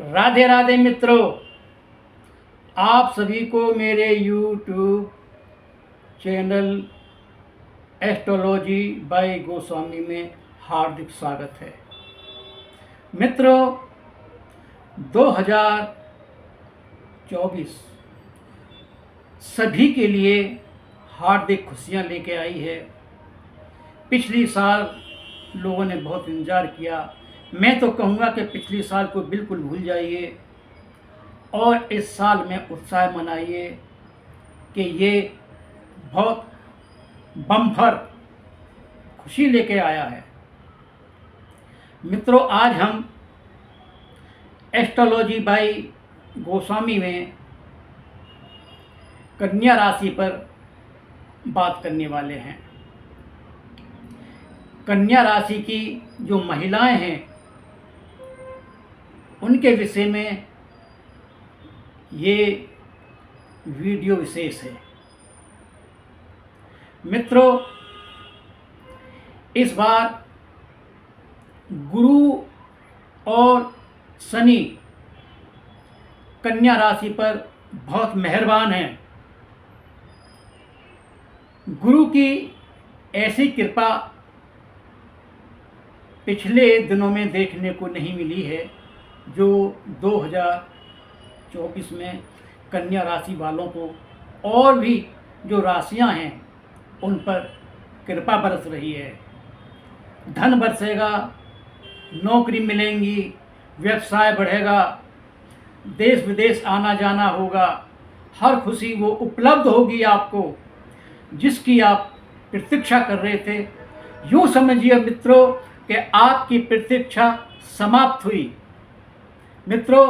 राधे राधे मित्रों, आप सभी को मेरे YouTube channel astrology by Goswami में हार्दिक स्वागत है। मित्रों, 2024 सभी के लिए हार्दिक खुशियां लेके आई है। पिछली साल लोगों ने बहुत इंतज़ार किया। मैं तो कहूँगा कि पिछले साल को बिल्कुल भूल जाइए और इस साल में उत्साह मनाइए कि ये बहुत बम्पर खुशी लेके आया है। मित्रों, आज हम एस्ट्रोलॉजी बाय गोस्वामी में कन्या राशि पर बात करने वाले हैं। कन्या राशि की जो महिलाएं हैं उनके विषय में ये वीडियो विशेष है। मित्रों, इस बार गुरु और शनि कन्या राशि पर बहुत मेहरबान हैं। गुरु की ऐसी कृपा पिछले दिनों में देखने को नहीं मिली है जो 2024 में कन्या राशि वालों को और भी जो राशियां हैं उन पर कृपा बरस रही है। धन बरसेगा, नौकरी मिलेंगी, व्यवसाय बढ़ेगा, देश विदेश आना जाना होगा, हर खुशी वो उपलब्ध होगी आपको जिसकी आप प्रतीक्षा कर रहे थे। यूँ समझिए मित्रों कि आपकी प्रतीक्षा समाप्त हुई। मित्रों,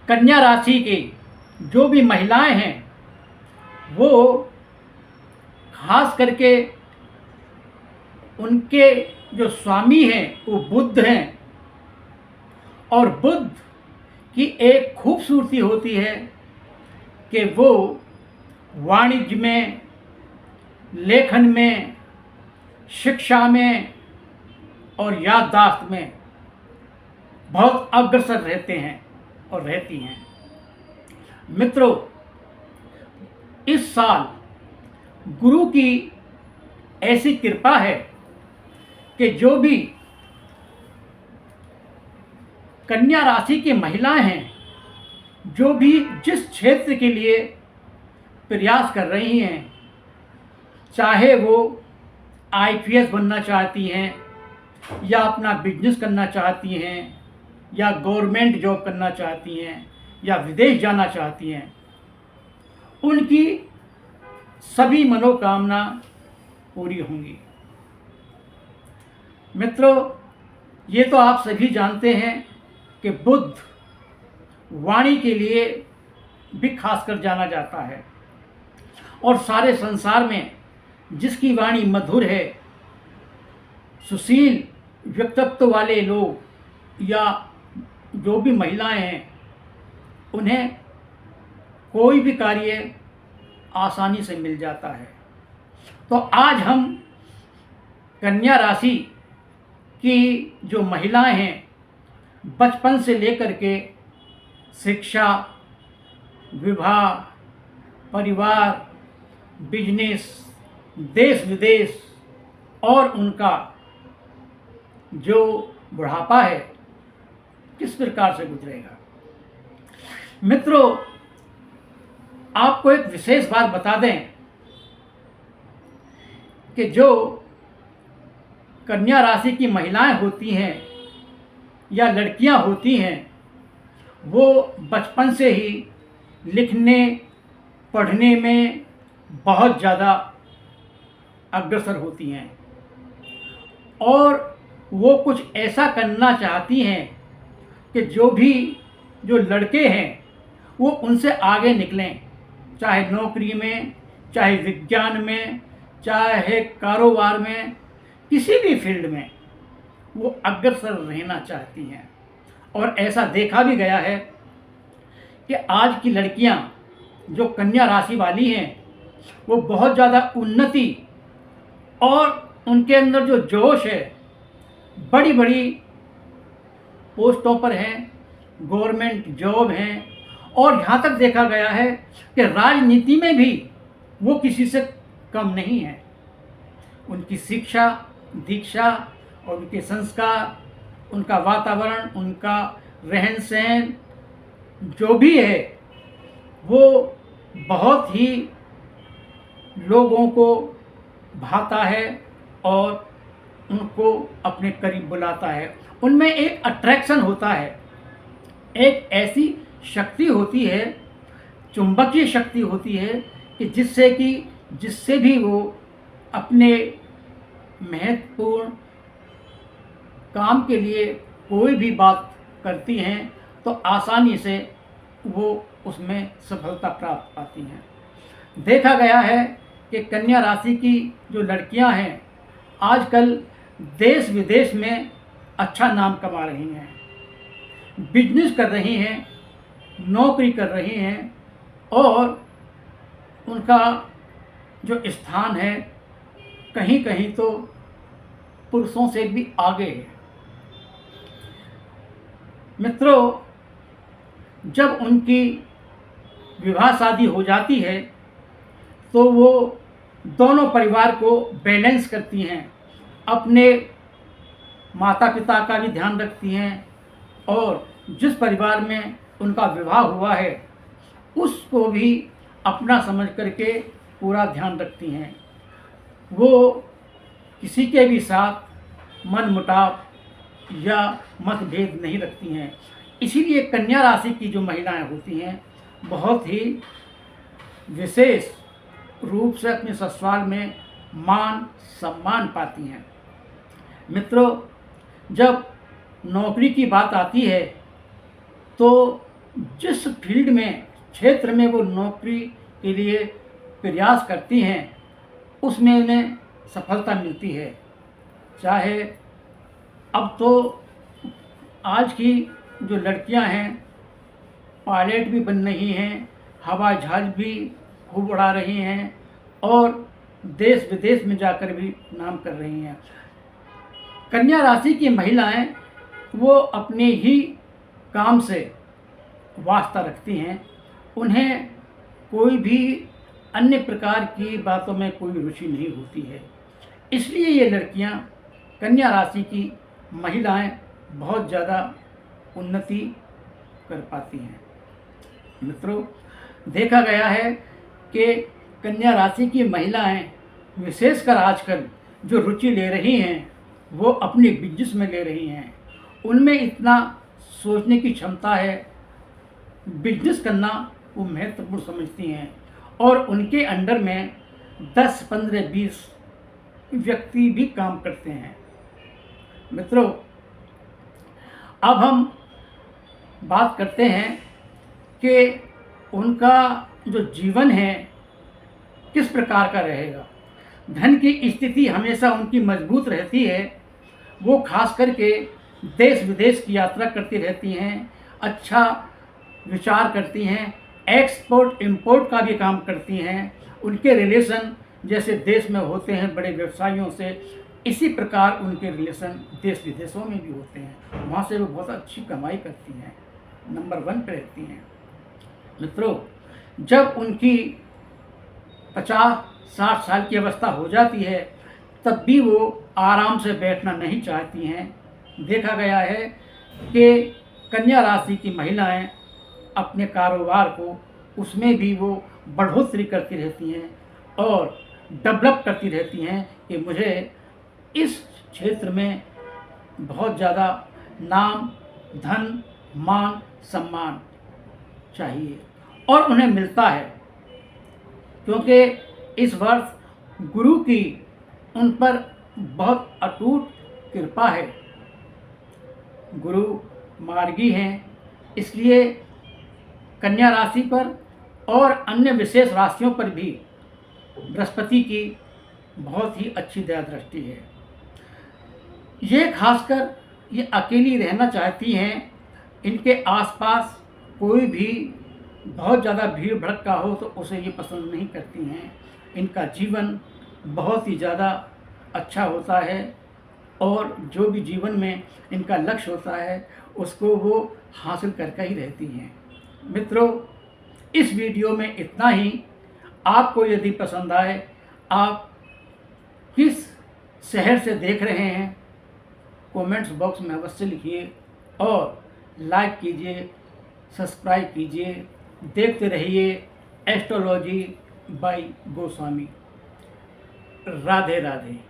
कन्या राशि की जो भी महिलाएं हैं वो खास करके उनके जो स्वामी हैं वो बुध हैं और बुध की एक खूबसूरती होती है कि वो वाणिज्य में, लेखन में, शिक्षा में और याददाश्त में बहुत अग्रसर रहते हैं और रहती हैं। मित्रों, इस साल गुरु की ऐसी कृपा है कि जो भी कन्या राशि की महिलाएं हैं, जो भी जिस क्षेत्र के लिए प्रयास कर रही हैं, चाहे वो आईपीएस बनना चाहती हैं या अपना बिजनेस करना चाहती हैं या गवर्नमेंट जॉब करना चाहती हैं या विदेश जाना चाहती हैं, उनकी सभी मनोकामना पूरी होंगी। मित्रों, ये तो आप सभी जानते हैं कि बुध वाणी के लिए भी खासकर जाना जाता है और सारे संसार में जिसकी वाणी मधुर है, सुशील व्यक्तित्व वाले लोग या जो भी महिलाएं हैं, उन्हें कोई भी कार्य आसानी से मिल जाता है। तो आज हम कन्या राशि की जो महिलाएं हैं, बचपन से लेकर के शिक्षा, विवाह, परिवार, बिजनेस, देश विदेश और उनका जो बुढ़ापा है किस प्रकार से गुजरेगा। मित्रों, आपको एक विशेष बात बता दें कि जो कन्या राशि की महिलाएं होती हैं या लड़कियां होती हैं, वो बचपन से ही लिखने पढ़ने में बहुत ज़्यादा अग्रसर होती हैं और वो कुछ ऐसा करना चाहती हैं कि जो लड़के हैं वो उनसे आगे निकलें, चाहे नौकरी में, चाहे विज्ञान में, चाहे कारोबार में, किसी भी फील्ड में वो अग्रसर रहना चाहती हैं। और ऐसा देखा भी गया है कि आज की लड़कियां जो कन्या राशि वाली हैं वो बहुत ज़्यादा उन्नति और उनके अंदर जो जोश है, बड़ी बड़ी पोस्टों पर हैं, गवर्नमेंट जॉब हैं, और यहाँ तक देखा गया है कि राजनीति में भी वो किसी से कम नहीं है। उनकी शिक्षा, दीक्षा और उनके संस्कार, उनका वातावरण, उनका रहन सहन जो भी है वो बहुत ही लोगों को भाता है और उनको अपने करीब बुलाता है। उनमें एक अट्रैक्शन होता है, एक ऐसी शक्ति होती है, चुंबकीय शक्ति होती है कि जिससे भी वो अपने महत्वपूर्ण काम के लिए कोई भी बात करती हैं तो आसानी से वो उसमें सफलता प्राप्त पाती हैं। देखा गया है कि कन्या राशि की जो लड़कियां हैं आजकल देश विदेश में अच्छा नाम कमा रही हैं, बिजनेस कर रही हैं, नौकरी कर रही हैं, और उनका जो स्थान है कहीं कहीं तो पुरुषों से भी आगे है। मित्रों, जब उनकी विवाह शादी हो जाती है तो वो दोनों परिवार को बैलेंस करती हैं, अपने माता पिता का भी ध्यान रखती हैं और जिस परिवार में उनका विवाह हुआ है उसको भी अपना समझ करके पूरा ध्यान रखती हैं। वो किसी के भी साथ मनमुटाव या मतभेद नहीं रखती हैं। इसीलिए कन्या राशि की जो महिलाएं होती हैं बहुत ही विशेष रूप से अपने ससुराल में मान सम्मान पाती हैं। मित्रों, जब नौकरी की बात आती है तो जिस फील्ड में, क्षेत्र में वो नौकरी के लिए प्रयास करती हैं उसमें उन्हें सफलता मिलती है। चाहे अब तो आज की जो लड़कियां हैं पायलट भी बन रही हैं, हवाई जहाज भी खूब उड़ा रही हैं और देश विदेश में जाकर भी नाम कर रही हैं। कन्या राशि की महिलाएं वो अपने ही काम से वास्ता रखती हैं, उन्हें कोई भी अन्य प्रकार की बातों में कोई रुचि नहीं होती है। इसलिए ये लड़कियां, कन्या राशि की महिलाएं बहुत ज़्यादा उन्नति कर पाती हैं। मित्रों, देखा गया है कि कन्या राशि की महिलाएं विशेषकर आजकल जो रुचि ले रही हैं वो अपने बिजनेस में ले रही हैं। उनमें इतना सोचने की क्षमता है, बिजनेस करना वो महत्वपूर्ण समझती हैं और उनके अंडर में 10, 15, 20 व्यक्ति भी काम करते हैं। मित्रों, अब हम बात करते हैं कि उनका जो जीवन है किस प्रकार का रहेगा। धन की स्थिति हमेशा उनकी मजबूत रहती है। वो खास करके देश विदेश की यात्रा करती रहती हैं, अच्छा विचार करती हैं, एक्सपोर्ट इंपोर्ट का भी काम करती हैं। उनके रिलेशन जैसे देश में होते हैं बड़े व्यवसायियों से, इसी प्रकार उनके रिलेशन देश विदेशों में भी होते हैं। वहाँ से वो बहुत अच्छी कमाई करती हैं, नंबर 1 पे रहती हैं। मित्रों, जब उनकी 50-60 साल की अवस्था हो जाती है तब भी वो आराम से बैठना नहीं चाहती हैं। देखा गया है कि कन्या राशि की महिलाएं अपने कारोबार को, उसमें भी वो बढ़ोतरी करती रहती हैं और डेवलप करती रहती हैं कि मुझे इस क्षेत्र में बहुत ज़्यादा नाम, धन, मान, सम्मान चाहिए और उन्हें मिलता है, क्योंकि इस वर्ष गुरु की उन पर बहुत अटूट कृपा है। गुरु मार्गी हैं, इसलिए कन्या राशि पर और अन्य विशेष राशियों पर भी बृहस्पति की बहुत ही अच्छी दया दृष्टि है। ये खासकर ये अकेली रहना चाहती हैं, इनके आसपास कोई भी बहुत ज़्यादा भीड़ भड़का हो तो उसे ये पसंद नहीं करती हैं। इनका जीवन बहुत ही ज़्यादा अच्छा होता है और जो भी जीवन में इनका लक्ष्य होता है उसको वो हासिल करके ही रहती हैं। मित्रों, इस वीडियो में इतना ही। आपको यदि पसंद आए, आप किस शहर से देख रहे हैं कमेंट्स बॉक्स में अवश्य लिखिए और लाइक कीजिए, सब्सक्राइब कीजिए। देखते रहिए एस्ट्रोलॉजी बाय गोस्वामी। राधे राधे।